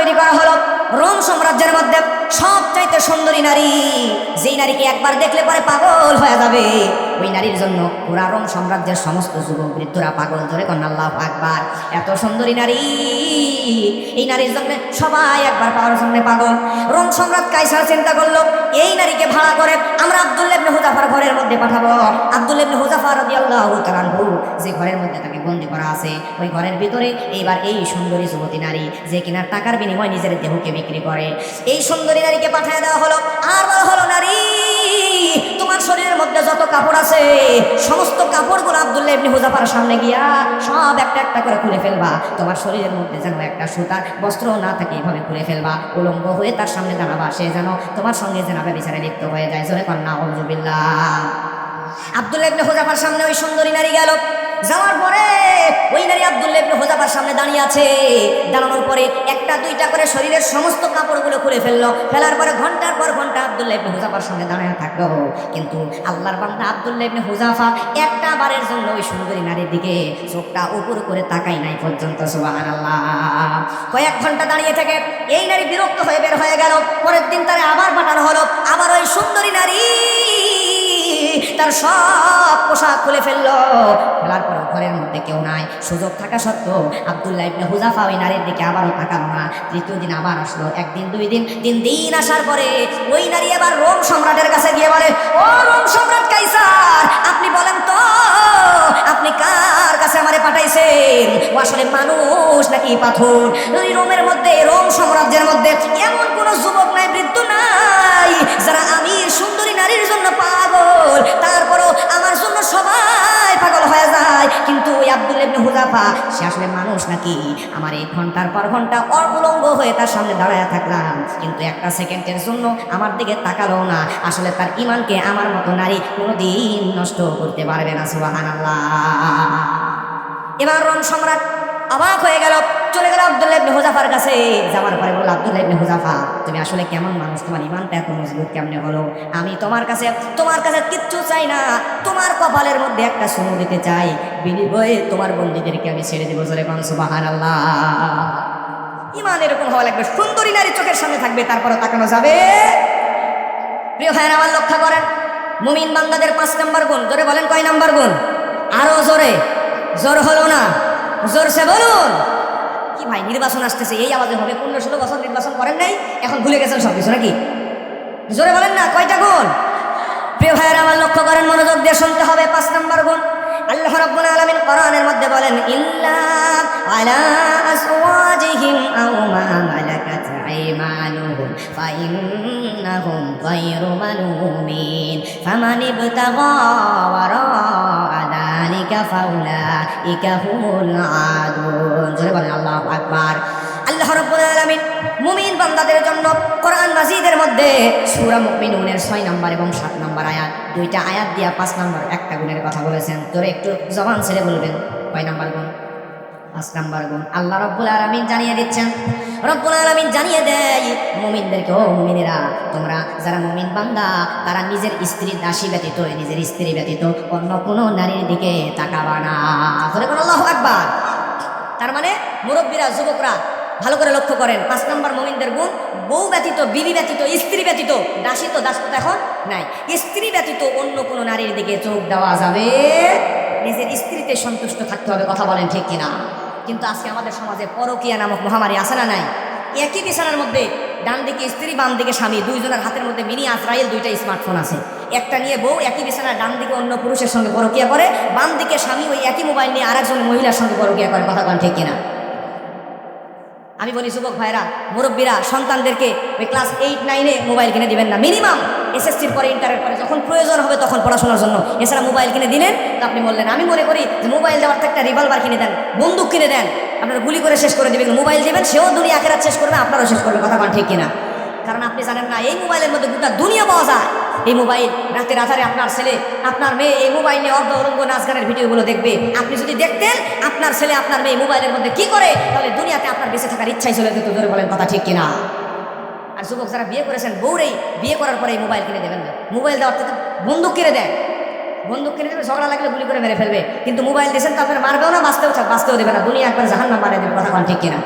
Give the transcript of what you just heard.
তৈরি করা হলো রোম সাম্রাজ্যের মধ্যে সবচাইতে সুন্দরী নারী, যেই নারীকে একবার দেখলে পরে পাগল হয়ে যাবে, ওই নারীর জন্য পুরা রোম সাম্রাজ্যের সমস্ত যুবক বৃদ্ধরা পাগল। ধরে কন আল্লাহু আকবার। এত সুন্দরী নারী, এই নারীর জন্য সবাই একবার পাওয়ার জন্য পাগল। রোম সম্রাট কাইসার চিন্তা করলো এই নারীকে ভাড়া করে আমরা আব্দুল্লাহ ইবনে হুযাফার ঘরের মধ্যে পাঠাবো। আব্দুল্লাহ ইবনে হুযাফা রাদিয়াল্লাহু তাআলা আনহু যে ঘরের মধ্যে তাকে বন্দী করা আছে, ওই ঘরের ভিতরে এইবার এই সুন্দরী যুবতী নারী যে কিনা টাকার বিনিময়ে নিজের দেহকে বিক্রি করে, এই সুন্দরী নারীকে পাঠিয়ে দেওয়া হলো। আর বলা হলো, নারী তোমার শরীরের মধ্যে যত কাপড় আছে সমস্ত কাপড়গুলো আব্দুল্লাহ ইবনে হুযাফার সামনে গিয়া সব একটা একটা করে খুলে ফেলবা। তোমার শরীরের মধ্যে যেন একটা সুতার বস্ত্র না থাকে, এভাবে খুলে ফেলবা। উলঙ্গ হয়ে তার সামনে দাঁড়াবা, সে যেন তোমার সঙ্গে যেন ব্যভিচারে লিপ্ত হয়ে যায়। জোরে কন্যা আউযুবিল্লাহ। আব্দুল্লাহ ইবনে হুযাফার সামনে ওই সুন্দরী নারী গেল। যাওয়ার পরে ওই নারী আব্দুল্লাহ ইবনে হুযাফার সামনে দাঁড়িয়ে আছে। দাঁড়ানোর পরে একটা দুইটা করে শরীরের সমস্ত কাপড়গুলো খুলে ফেললো। ফেলার পরে ঘন্টার পর ঘন্টা আব্দুল্লাহ ইবনে হুযাফার সামনে দাঁড়িয়ে থাকলো। কিন্তু আল্লাহর বান্দা আব্দুল্লাহ ইবনে হুযাফা একটা বারের জন্য ওই সুন্দরী নারীর দিকে চোখটা উপর করে তাকাই নাই পর্যন্ত। সুবহানাল্লাহ। কয়েক ঘন্টা দাঁড়িয়ে থেকে এই নারী বিরক্ত হয়ে বের হয়ে গেল। পরের দিন তারে আবার পাঠানো হলো। আবার ওই সুন্দরী নারী তার সব পোশাক খুলে ফেললো। ফেলার পর ঘরের মধ্যে কেউ নাই। সুযোগ থাকা সত্ত্বেও আব্দুল্লাহ ইবনে হুযাফা ওই নারীর দিকে আবারও তাকালো না। তৃতীয় দিন আবার আসলো। একদিন, দুই দিন, 3 দিন আসার পরে ওই নারী এবার রোম সম্রাটের কাছে গিয়ে বলে, ও রোম সম্রাট কাইসার, আপনি বলেন তো আপনি কার কাছে আমারে পাঠাইছেন? ও আসলে মানুষ নাকি পাথর? ওই রোমের মধ্যে, রোম সাম্রাজ্যের মধ্যে এমন কোন যুবক নাই, বৃদ্ধ নাই যারা আমির সুন্দরী নারীর জন্য পাগল, তারপরও আমার জন্য সবাই পাগল হয়ে যায়। কিন্তু ওই আব্দুল্লাহ ইবনে হুযাফা সে আসলে মানুষ নাকি? আমার এই ঘন্টার পর ঘন্টা উলঙ্গ হয়ে তার সামনে দাঁড়ায় থাকলাম, কিন্তু একটা সেকেন্ডের জন্য আমার দিকে তাকালো না। আসলে তার ঈমানকে আমার মতো নারী কোনোদিন নষ্ট করতে পারবে না। সুবহানাল্লাহ। এবার রোম সম্রাট অবাক হয়ে গেল, চলে গেল আব্দুল্লাহ ইবনে হুযাফার কাছে। যাওয়ার পরে বলল, আব্দুল্লাহ ইবনে হুযাফা, তুমি আসলে কেমন মানুষ? তোমার ঈমানটা এত মজবুত কেমনে হলো? আমি তোমার কাছে কিচ্ছু চাই না, তোমার কপালের মধ্যে একটা চুমু দিতে চাই, বিনিময়ে তোমার বন্দীদেরকে আমি ছেড়ে দেবো। জোরে বলেন সুবহানাল্লাহ। ঈমান এরকম হওয়া লাগবে, সুন্দরী নারী চোখের সামনে থাকবে, তারপরও তাকানো যাবে। প্রিয় ভাইয়েরা আমার, লক্ষ্য করেন, মুমিন বান্দাদের 5 নম্বর গুণ। জোরে বলেন, কয় নম্বর গুণ? আরো জোরে। জোর হলো না, জোরসে বলুন। কি ভাই, নির্বাচন আসতেছে, এই আওয়াজে হবে? 15-16 বছর নির্বাচন করেন নাই, এখন ভুলে গেছেন সবকিছু নাকি? জোরে বলেন না, কয়টা গুণ? প্রিয় ভাইয়েরা আমার, লক্ষ্য করেন, মনোযোগ দিয়ে শুনতে হবে। 5 নম্বর গুণ আল্লাহ রাব্বুল আলামিন কোরআনের মধ্যে বলেন, ইল্লা আলা আসওয়াজিহিম আও মা মালাকাত আইমানুহুম ফাইন্নাহুম গায়রু মালুমিন ফামান ইবতাগা ওয়ারাআ যালিকা ফাউলাইকা হুমুল আদুন। জোরে বলেন আল্লাহু আকবার। আল্লাহ রাব্বুল আলামিন মুমিন বান্দাদের জন্য কোরআন মাজিদের মধ্যে সূরা মুমিনুনের 6 নম্বর এবং 7 নম্বর আয়াত, 2টা আয়াত দিয়া 5 নম্বর একটা গুণের কথা বলেছেন। তোরে একটু জবান ছেড়ে বলবেন, কয় নম্বর গুণ? 5 নম্বর গুণ আল্লাহ রাব্বুল আলামিন জানিয়ে দিচ্ছেন। রব্বুল আলামিন জানিয়ে দেয় মুমিনদেরকে, ও মুমিনেরা, তোমরা যারা মুমিন বান্দা, তারা নিজের স্ত্রীর দাসী ব্যতীত, নিজের স্ত্রী ব্যতীত অন্য কোনো নারীর দিকে তাকাবা না। আল্লাহু আকবার। তার মানে মুরব্বীরা, যুবকরা ভালো করে লক্ষ্য করেন, 5 নম্বর মুমিনদের গুণ, বউ ব্যতীত, বিবি ব্যতীত, স্ত্রী ব্যতীত, দাসী তো দাস এখন নাই, স্ত্রী ব্যতীত অন্য কোনো নারীর দিকে চোখ দেওয়া যাবে। নিজের স্ত্রীতে সন্তুষ্ট থাকতে হবে। কথা বলেন ঠিক কিনা? কিন্তু আজকে আমাদের সমাজে পরকীয়া নামক মহামারী আছে না নাই? একই বিছানার মধ্যে ডান দিকে স্ত্রী, বাম দিকে স্বামী, দুইজনের হাতের মধ্যে মিনি আজরাইল 2টা স্মার্টফোন আছে। একটা নিয়ে বউ একই বিছানার ডান দিকে অন্য পুরুষের সঙ্গে পরকীয়া করে, বাম দিকে স্বামী ওই একই মোবাইল নিয়ে আরেকজন মহিলার সঙ্গে পরকীয়া করে। কথা বলেন ঠিক কিনা? আমি বলি যুবক ভাইরা, মুরব্বীরা, সন্তানদেরকে ওই ক্লাস 8-9-এ মোবাইল কিনে দিবেন না। মিনিমাম এসএসসির পরে, ইন্টারের পরে যখন প্রয়োজন হবে তখন পড়াশোনার জন্য। এছাড়া মোবাইল কিনে দিলেন তো আপনি বললেন, আমি মনে করি যে মোবাইল দেওয়ার থেকে একটা রিভলভার কিনে দেন, বন্দুক কিনে দেন, আপনার গুলি করে শেষ করে দেবেন। মোবাইল দেবেন, সেও দুনিয়া আখেরাত শেষ করবে, আপনারও শেষ করবে। কথা বলেন ঠিক কিনা? কারণ আপনি জানেন না, এই মোবাইলের মধ্যে গোটা দুনিয়া পাওয়া যায়। এই মোবাইল রাতের আধারে আপনার ছেলে, আপনার মেয়ে এই মোবাইল নিয়ে অর্ধ উলঙ্গ নাচ গানের ভিডিওগুলো দেখবে। আপনি যদি দেখতেন আপনার ছেলে, আপনার মেয়ে মোবাইলের মধ্যে কি করে, তাহলে দুনিয়াতে আপনার বেঁচে থাকার ইচ্ছাই চলে যেত। ধরে বলেন কথা ঠিক কিনা? আর যুবক যারা বিয়ে করেছেন, বউরেই বিয়ে করার পরে এই মোবাইল কিনে দেবেন না। মোবাইল দেওয়ার থেকে বন্দুক কিনে দেন, বন্দুক কিনে দেবে, ঝগড়া লাগলে গুলি করে মেরে ফেলবে। কিন্তু মোবাইল দিয়েছেন তো আপনার মারবেও না, বাঁচতেও দেবে না, দুনিয়া একবার জাহান্নাম বানিয়ে দেবে। কথা ঠিক কিনা?